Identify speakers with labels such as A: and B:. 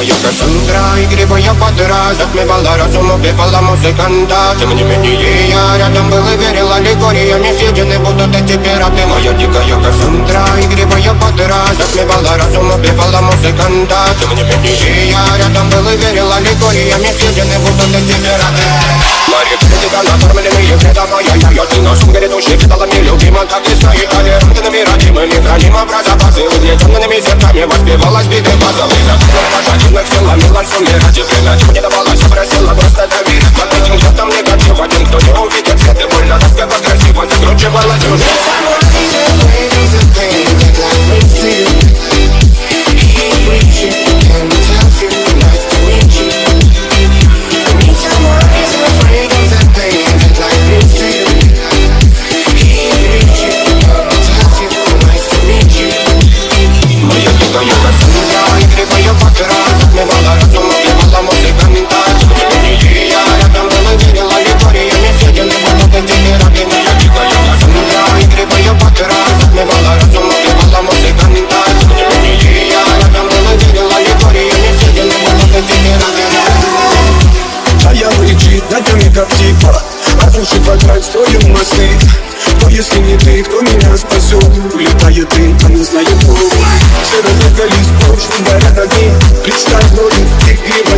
A: дикая Кассандра, игривая подра, затмевала разум, убивала музыканта. Тем не менее я рядом был и верил аллегориями, съедены будут эти пираты. Моя дикая Кассандра, игривая подра, затмевала разум, убивала музыканта. Тем не менее я рядом был и верил аллегориями, съедены будут эти пираты. Мои критика накормленные вредом, моя ты носом грядущий педалами любима, так и стоит толерантными родимыми, храним образа базы, угнетенными зерками воспевалась биты базовых. Пожаденных силами лансумера, теперь на чем не давалась, просила просто доверить. Под этим взглядом негатив, один, кто не увидит свет, и больно тоска красиво закручивалась уже.
B: Как типа, разрушить вокруг строим мосты. Кто, если не ты, кто меня спасет? Улетает дым, а не знаю кто. Все разлегались, прочь, горят огни. Представь, вроде, ты грибай.